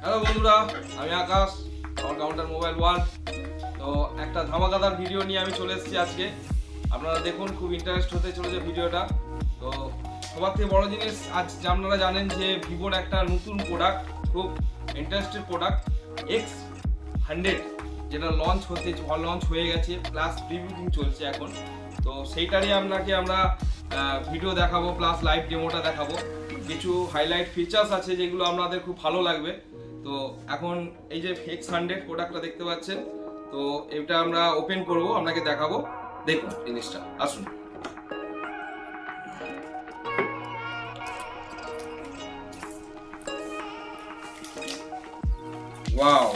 Hello বন্ধুরা, আমি আকাশ, আমার কাউন্টার মোবাইল ওয়ার্ল্ড। তো একটা ধামাকাদার ভিডিও নিয়ে আমি চলে এসেছি আজকে। আপনারা দেখুন, খুব ইন্টারেস্ট হতে চলেছে ভিডিওটা। তো সবার থেকে বড় জিনিস, আজ আপনারা জানেন যে ভিভোর একটা নতুন প্রোডাক্ট, খুব ইন্টারেস্টেড প্রোডাক্ট X100, যেটা লঞ্চ হয়ে গেছে, প্লাস প্রিভিউটিং চলছে এখন। তো সেইটারই আমরা ভিডিও দেখাবো, প্লাস লাইভ ডেমোটা দেখাবো। কিছু হাইলাইট ফিচার্স আছে যেগুলো আপনাদের খুব ভালো লাগবে। তো এখন এই যে X100 প্রোডাক্টটা দেখতে পাচ্ছেন, তো এটা আমরা ওপেন করব, আপনাকে দেখাবো। দেখুন জিনিসটা, আসুন। ওয়াও,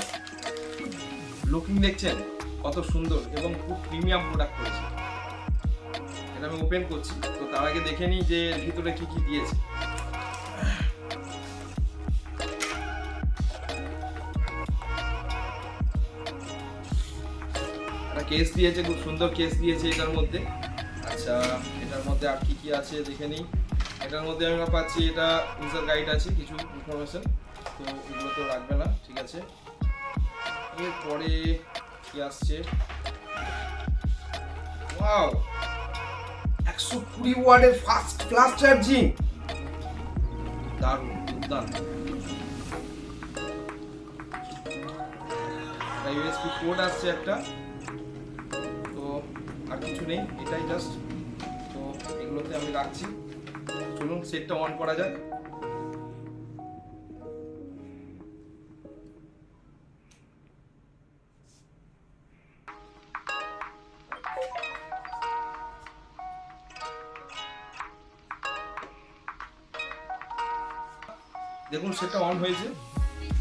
লুকিং দেখছেন কত সুন্দর এবং খুব প্রিমিয়াম প্রোডাক্ট করেছে। এটা আমি ওপেন করছি, তো তার আগে দেখে নিই যে এর ভিতরে কি কি দিয়েছে। কেস দিয়েছে, খুব সুন্দর কেস দিয়েছে এটার মধ্যে। আচ্ছা, এটার মধ্যে আর কি কি আছে দেখে নিই। এটার মধ্যে আমরা পাচ্ছি, এটা ইউজার গাইড আছে, কিছু ইনফরমেশন, তো এগুলো তো লাগবে না, ঠিক আছে। এরপরে কি আসছে? ওয়াও, 120 ওয়াটের ফাস্ট ফ্লাশ চার্জিং, দারুণ, দুর্দান্ত। ইউএসবি পোর্ট আসছে একটা, আর কিছু নেই, এটাই জাস্ট। তো এগুলোতে আমি রাখছি, চলুন সেটটা অন করা যাক। দেখুন সেটটা অন হয়েছে।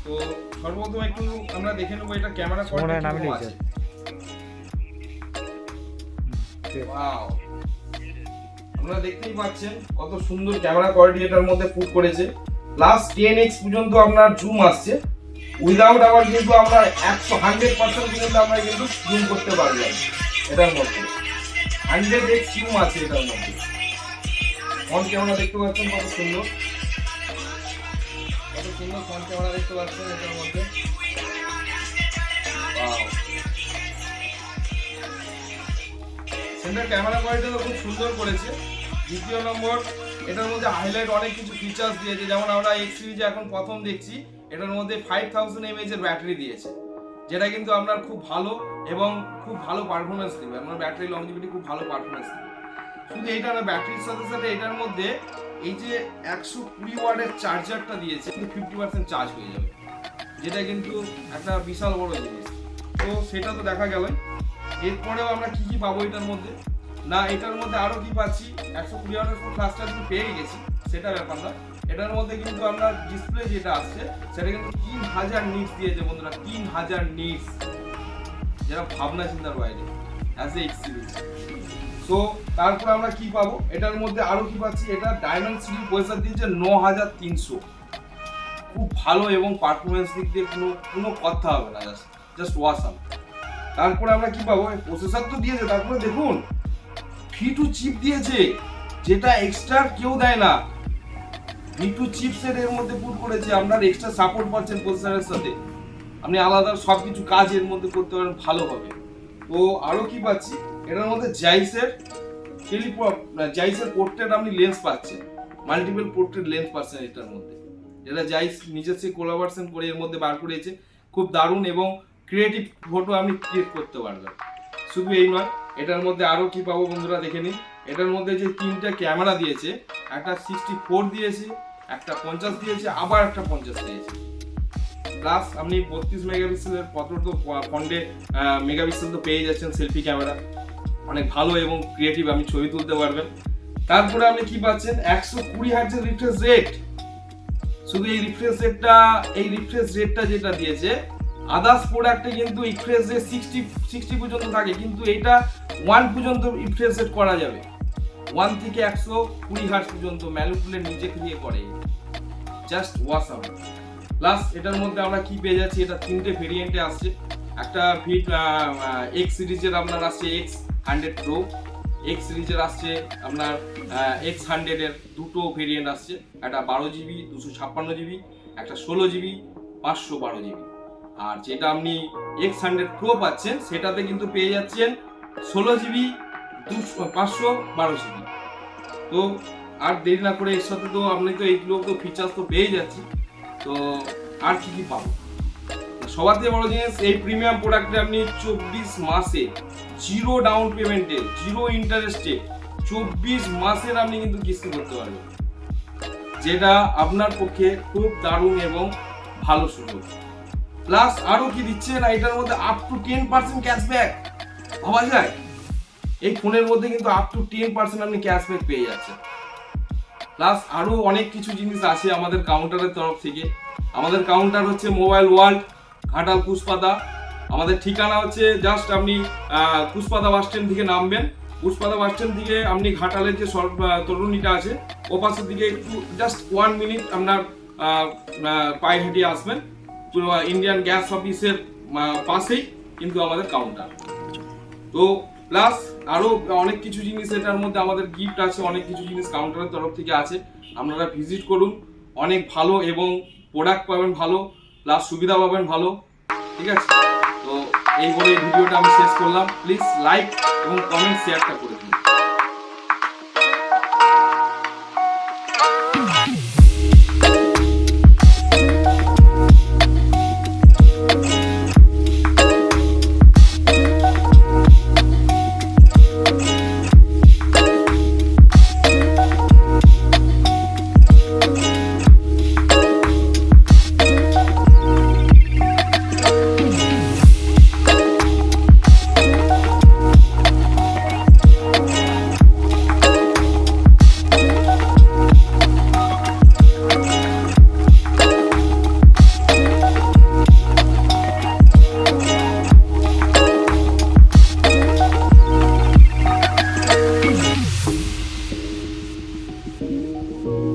তো সর্বপ্রথম একটু আমরা দেখে নেবো এটা ক্যামেরা কোয়ালিটি আছে। ওয়াও, আপনারা দেখতেই পাচ্ছেন কত সুন্দর ক্যামেরা কোয়ালিটি এটার মধ্যে পুট করেছে। প্লাস 10x পর্যন্ত আপনার জুম আসছে, উইদাউট আবার কিন্তু আমরা 100% পর্যন্ত আমরা কিন্তু জুম করতে পারবো এটার মধ্যে। 100x জুম আছে এটার মধ্যে। ফ্রন্ট ক্যামেরা দেখতে পাচ্ছেন কত সুন্দর, ফ্রন্ট ক্যামেরা দেখতে পাচ্ছেন এটার মধ্যে। সেন্টার ক্যামেরা কোয়ালিটিটা খুব সুন্দর করেছে। দ্বিতীয় নম্বর, এটার মধ্যে হাইলাইট অনেক কিছু ফিচার্স দিয়েছে, যেমন আমরা X সিরিজে এখন প্রথম দেখছি এটার মধ্যে 5000 mAh এর ব্যাটারি দিয়েছে, যেটা কিন্তু আপনার খুব ভালো এবং খুব ভালো পারফরমেন্স দেবে। আপনার ব্যাটারি লংজিভিটি খুব ভালো পারফরমেন্স দেবে। শুধু এইটা না, ব্যাটারির সাথে সাথে এটার মধ্যে এই যে 120 ওয়াটের চার্জারটা দিয়েছে, কিন্তু 50% চার্জ হয়ে যাবে, যেটা কিন্তু একটা বিশাল বড় জিনিস। তো সেটা তো দেখা গেল। এরপরেও আমরা কি কি পাবো এটার মধ্যে? না, এটার মধ্যে আরো কি পাচ্ছি, 120 ওয়াটের ফাস্ট চার্জিং পেয়ে গেছি, সেটা ব্যাপার না। এটার মধ্যে কিন্তু আমরা ডিসপ্লে যেটা আসছে সেটা কিন্তু 3000 নিটস দিয়েছে বন্ধুরা, 3000 নিটস, যেটা ভাবনা চিন্তার বাইরে as a X series. So তারপর আমরা কি পাবো এটার মধ্যে, আরো কি পাচ্ছি, এটা ডায়মেনসিটি প্রসেসর দিয়েছে 9300, খুব ভালো এবং পারফরমেন্স দিক দিয়ে কোনো কথা হবে না, জাস্ট ওয়াসাম। তারপরে আমরা কি পাবো, প্রসেসর তো দিয়েছে, তারপরে দেখুন V2 চিপ দিয়েছে, যেটা এক্সট্রা কেউ দেয় না। V2 চিপসেট এর মধ্যে পুট করেছে, আপনার এক্সট্রা সাপোর্ট পাচ্ছেন প্রসেসরের সাথে, আপনি আলাদা সবকিছু কাজ এর মধ্যে করতে পারেন ভালোভাবে। তো আরো কি পাচ্ছি, এটার মধ্যে জাইসের পোর্ট্রেট আপনি লেন্স পাচ্ছেন, মাল্টিপল পোর্ট্রেট লেন্স পাচ্ছেন এটার মধ্যে, যেটা জাইস নিজস্ব কোলাবোরেশন করে এর মধ্যে বার করেছে। খুব দারুণ এবং ক্রিয়েটিভ ফটো আপনি ক্রিয়েট করতে পারবেন। শুধু এই নয়, এটার মধ্যে আরো কি পাবো বন্ধুরা দেখে নিন। এটার মধ্যে যে 3টা ক্যামেরা দিয়েছে, একটা 64 দিয়েছে, একটা 50 দিয়েছে, আবার একটা 50 দিয়েছে। প্লাস আপনি 32 মেগাপিক্সেলের ফ্রন্টে মেগাপিক্সেল তো পেয়ে যাচ্ছেন সেলফি ক্যামেরা, অনেক ভালো এবং ক্রিয়েটিভ আপনি ছবি তুলতে পারবেন। তারপরে আপনি কি পাচ্ছেন, 120 হার্টজের রিফ্রেশ রেট। শুধু এই রিফ্রেশ রেটটা যেটা দিয়েছে, আদার্স প্রোডাক্টে কিন্তু রিফ্রেশ রেট 60 পর্যন্ত থাকে, কিন্তু এটা 1 পর্যন্ত রিফ্রেশ রেট করা যাবে। 1 থেকে 120 হার্টজ পর্যন্ত ম্যানিপুলেট নিজে দিয়ে করে, জাস্ট ওয়াসাম। প্লাস এটার মধ্যে আমরা কি পেয়ে যাচ্ছি, এটা 3টে ভেরিয়েন্টে আসছে। একটা X সিরিজের আপনার আসছে X100 Pro, X সিরিজের আসছে আপনার X100 এর দুটো ভেরিয়েন্ট আসছে, একটা 12 GB 256 GB, একটা 16 GB 512 GB। আর যেটা আপনি X100 Pro পাচ্ছেন সেটাতে কিন্তু পেয়ে যাচ্ছেন 16 GB 512 GB। তো আর দেরি না করে এর সাথে তো আপনি তো এইগুলো তো ফিচার্স তো পেয়ে যাচ্ছি, তো আর কি পাবো? সবার থেকে বড় জিনিস, এই প্রিমিয়াম প্রোডাক্টে আপনি 24 মাসে জিরো ডাউন পেমেন্টে, জিরো ইন্টারেস্টে 24 মাসের আপনি কিন্তু কিস্তি করতে পারবেন, যেটা আপনার পক্ষে খুব দারুণ এবং ভালো সুযোগ। প্লাস আরো কি দিচ্ছে না, এটার মধ্যে আপ টু 10% ক্যাশব্যাক। ভাবা যায় এই ফোনের মধ্যে কিন্তু আপ টু 10% আপনি ক্যাশব্যাক পেয়ে যাচ্ছেন। প্লাস আরো অনেক কিছু জিনিস আছে আমাদের কাউন্টারের তরফ থেকে। আমাদের কাউন্টার হচ্ছে মোবাইল ওয়ার্ল্ড, ঘাটাল কুশপাতা। আমাদের ঠিকানা হচ্ছে জাস্ট আপনি কুশপাতা বাস স্ট্যান্ড থেকে নামবেন, কুশপাতা বাস স্ট্যান্ড থেকে আপনি ঘাটালের যে তরুণীটা আছে ও পাশের দিকে একটু জাস্ট 1 মিনিট আপনার পায়ে হেঁটে আসবেন, ইন্ডিয়ান গ্যাস অফিসের পাশেই কিন্তু আমাদের কাউন্টার। তো প্লাস আরো অনেক কিছু জিনিস এটার মধ্যে আমাদের গিফট আছে, অনেক কিছু জিনিস কাউন্টারের তরফ থেকে আছে। আপনারা ভিজিট করুন, অনেক ভালো এবং প্রোডাক্ট পাবেন ভালো, প্লাস সুবিধা পাবেন ভালো। ঠিক আছে, তো এই বলে ভিডিওটা আমি শেষ করলাম। প্লিজ লাইক এবং কমেন্ট শেয়ারটা করে দিন।